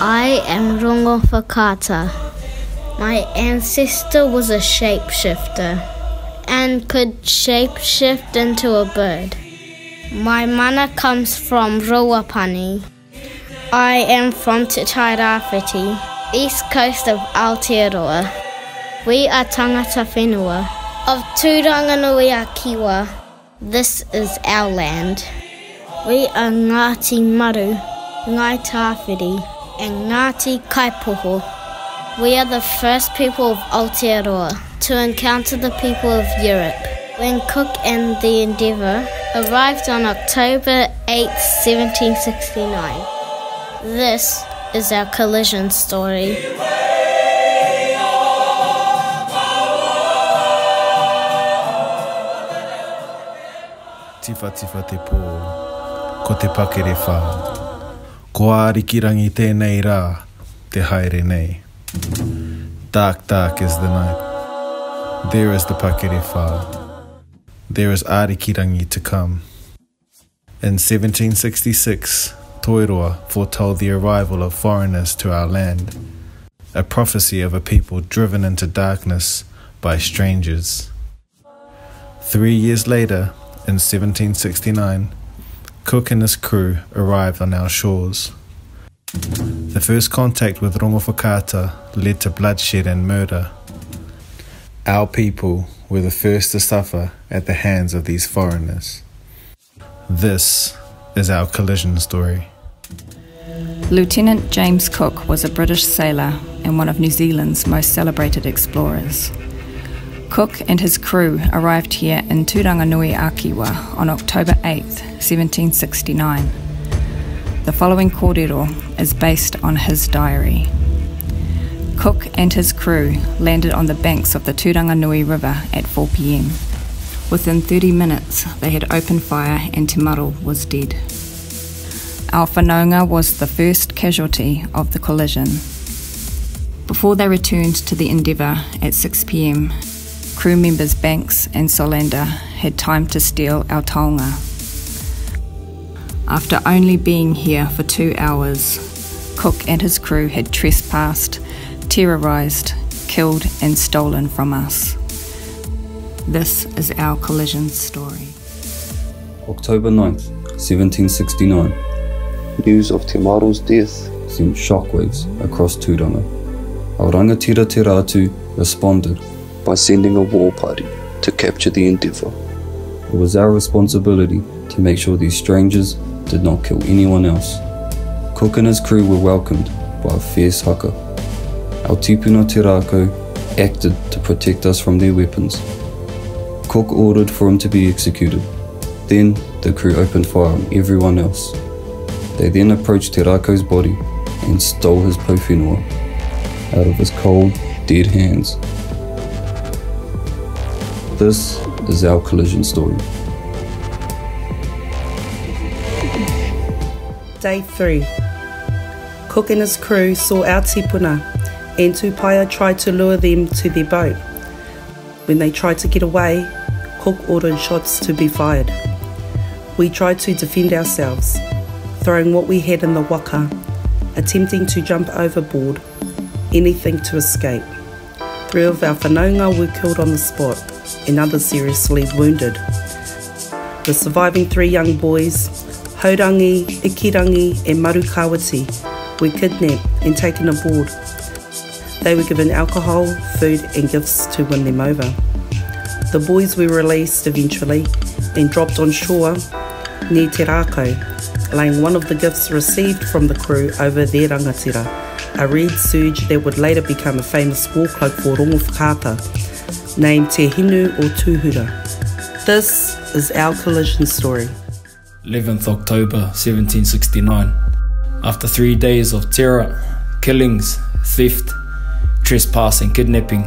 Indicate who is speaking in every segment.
Speaker 1: I am Rongowhakaata. My ancestor was a shapeshifter and could shapeshift into a bird. My mana comes from Ruapani. I am from Te Tairawhiti, east coast of Aotearoa. We are tangata whenua of Turanganui-a-Kiwa. This is our land. We are Ngāti Maru, Ngai Tāwhiri, and Ngāti Kaipoho. We are the first people of Aotearoa to encounter the people of Europe when Cook and the Endeavour arrived on October 8, 1769. This is our collision story.
Speaker 2: Tifa tifa te pō, ko te pakere whā. Ko ārikirangi tēnei rā, te haere nei. Dark, dark is the night. There is the pakere whā. There is ārikirangi to come. In 1766, Toiroa foretold the arrival of foreigners to our land, a prophecy of a people driven into darkness by strangers. 3 years later, in 1769, Cook and his crew arrived on our shores. The first contact with Rongowhakaata led to bloodshed and murder. Our people were the first to suffer at the hands of these foreigners. This is our collision story.
Speaker 3: Lieutenant James Cook was a British sailor and one of New Zealand's most celebrated explorers. Cook and his crew arrived here in Turanganui-a-Kiwa on October 8, 1769. The following kōrero is based on his diary. Cook and his crew landed on the banks of the Turanganui River at 4 p.m. Within 30 minutes, they had opened fire and Te Maru was dead. Our whanaunga was the first casualty of the collision. Before they returned to the Endeavour at 6 p.m, crew members Banks and Solander had time to steal our taonga. After only being here for 2 hours, Cook and his crew had trespassed, terrorised, killed and stolen from us. This is our collision story.
Speaker 4: October 9th, 1769.
Speaker 5: News of Te Maru's death
Speaker 4: sent shockwaves across Tūranga. Our rangatira te rātu responded
Speaker 5: by sending a war party to capture the Endeavour.
Speaker 4: It was our responsibility to make sure these strangers did not kill anyone else. Cook and his crew were welcomed by a fierce haka. Our tipuna te rākau acted to protect us from their weapons. Cook ordered for him to be executed. Then the crew opened fire on everyone else. They then approached te rākau's body and stole his pouwhenua out of his cold, dead hands. This is our collision story.
Speaker 6: Day 3. Cook and his crew saw our tipuna and Tuia tried to lure them to their boat. When they tried to get away, Cook ordered shots to be fired. We tried to defend ourselves, throwing what we had in the waka, attempting to jump overboard, anything to escape. 3 of our whanaunga were killed on the spot and others seriously wounded. The surviving 3 young boys, Haurangi, Ikirangi and Marukawati, were kidnapped and taken aboard. They were given alcohol, food and gifts to win them over. The boys were released eventually and dropped on shore near Te Rākau, laying one of the gifts received from the crew over their rangatira, a red serge that would later become a famous war cloak for Rongowhakaata, named Te Hinu o Tuhura. This is our collision story.
Speaker 7: 11th October 1769. After 3 days of terror, killings, theft, trespass and kidnapping,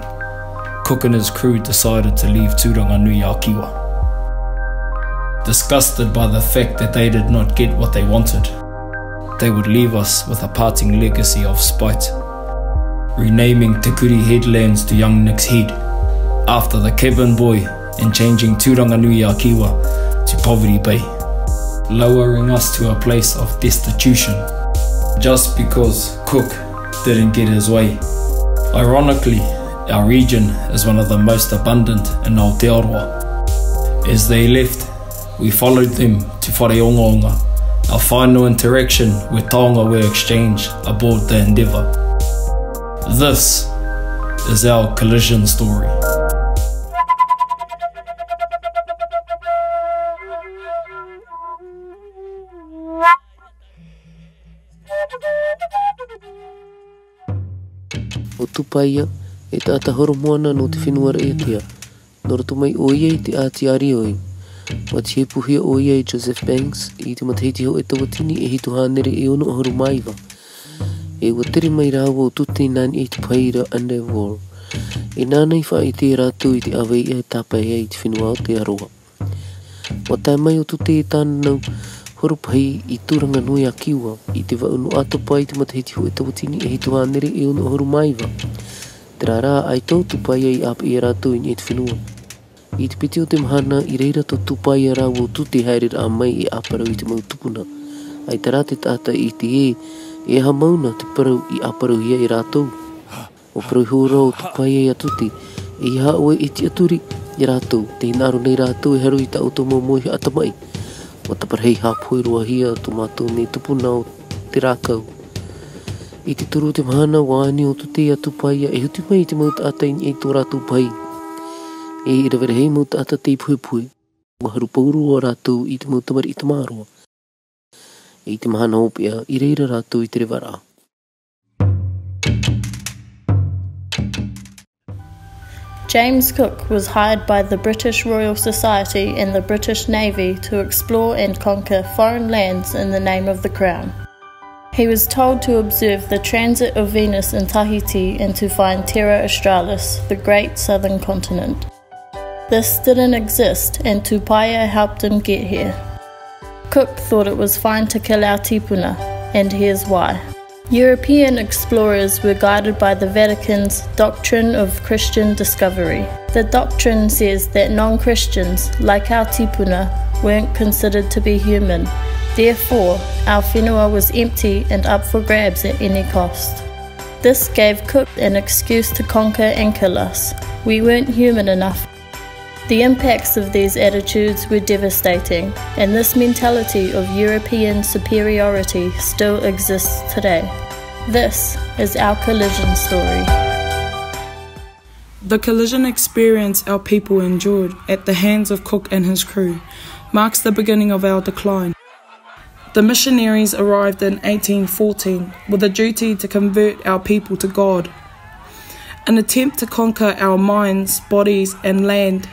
Speaker 7: Cook and his crew decided to leave Turanganui-a-Kiwa. Disgusted by the fact that they did not get what they wanted, they would leave us with a parting legacy of spite, renaming Te Kuri Headlands to Young Nick's Head, after the cabin boy, and changing Turanganui-a-Kiwa to Poverty Bay, lowering us to a place of destitution. just because Cook didn't get his way. Ironically, our region is one of the most abundant in Aotearoa. As they left, we followed them to Whareongaonga, our final interaction with taonga were exchanged aboard the Endeavour. This is our collision story.
Speaker 8: O tupaia e tata horo moana no te whenua e tea. Nora tu mai o ia i te āti ari oi. Wa te puhia o ia i Joseph Banks i te matahiti ho e tawatini e hitu hānere e ono horo maiwa. E wa tere mai rāwa o tuti nani i te paira underworld. E nānei wha i te rātou i te awei e tāpai e i te whenua o te aroa. Wa tai mai o tuti e tāna nau horo pai i tūranga nui a kiwa i te waunu ato pai te matahiti ho e tawatini e hitu hānere e ono horo maiwa. Te rā ai tau tupai ai apa i rātou i te whenua. I te piti o te mahana i reira to tupai a rāwo tuti haere a mai i aparau i te mautupuna. Ai te rā te tata i te e ha mauna te parau i aparau ia i rātou. O parau hura o tupai ai a tuti e i haoe i te aturi i rātou. Te hinaro nei rātou e haru i ta auto maumoi atamai. O taparhei hapoi roa hia to mātou nei tupuna o te rākau. I te turu te mahana wāni o tuti a tupai a e huti mai i te mauta atai i tō rātou pai. E i rawere hei mauta ata te puepue, wa haru pauru o rātou i te mauta mari i te māroa. E i te mahana hopea, i reira rātou i te rewara.
Speaker 9: James Cook was hired by the British Royal Society and the British Navy to explore and conquer foreign lands in the name of the Crown. He was told to observe the transit of Venus in Tahiti and to find Terra Australis, the great southern continent. This didn't exist, and Tupaia helped him get here. Cook thought it was fine to kill our tipuna, and here's why. European explorers were guided by the Vatican's doctrine of Christian discovery. The doctrine says that non-Christians, like our tipuna, weren't considered to be human. Therefore, our whenua was empty and up for grabs at any cost. This gave Cook an excuse to conquer and kill us. We weren't human enough. The impacts of these attitudes were devastating, and this mentality of European superiority still exists today. This is our collision story.
Speaker 10: The collision experience our people endured at the hands of Cook and his crew marks the beginning of our decline. The missionaries arrived in 1814 with a duty to convert our people to God, an attempt to conquer our minds, bodies and land.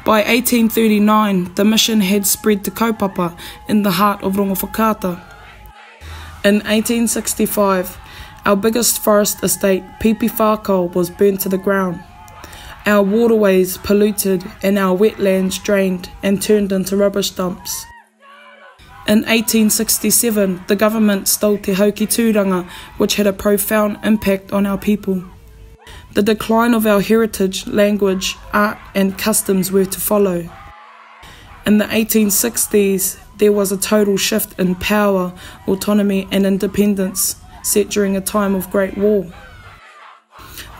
Speaker 10: By 1839, the mission had spread to Kaupapa in the heart of Rongowhakaata. In 1865, our biggest forest estate, Pipi Whākau, was burnt to the ground. Our waterways polluted and our wetlands drained and turned into rubbish dumps. In 1867, the government stole Te Hauki Tūranga, which had a profound impact on our people. The decline of our heritage, language, art and customs were to follow. In the 1860s, there was a total shift in power, autonomy and independence set during a time of Great War.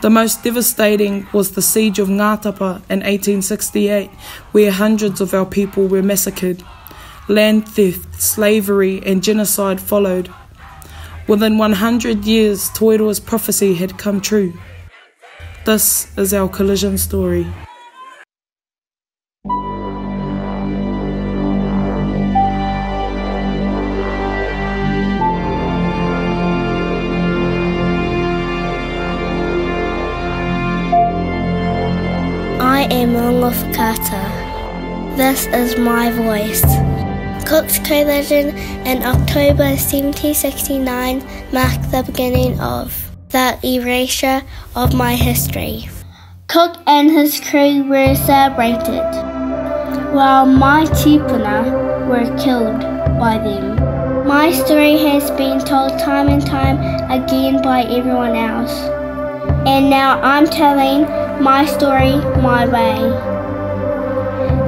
Speaker 10: The most devastating was the siege of Ngātapa in 1868, where hundreds of our people were massacred. Land theft, slavery and genocide followed. Within 100 years, Toiroa's prophecy had come true. This is our collision story.
Speaker 1: I am Rongowhakaata. This is my voice. Cook's collision in October 1769 marked the beginning of the erasure of my history. Cook and his crew were celebrated, while my tipuna were killed by them. My story has been told time and time again by everyone else, and now I'm telling my story my way.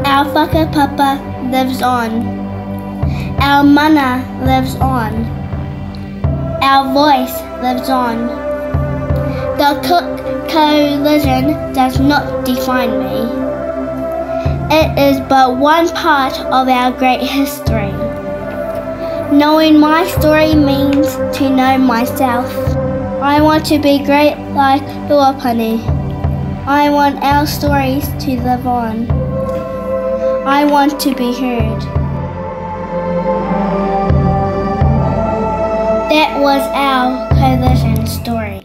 Speaker 1: Our whakapapa lives on. Our mana lives on. our voice lives on. The Cook Coalition does not define me. It is but one part of our great history. Knowing my story means to know myself. I want to be great like Huapani. I want our stories to live on. I want to be heard. That was our coalition story.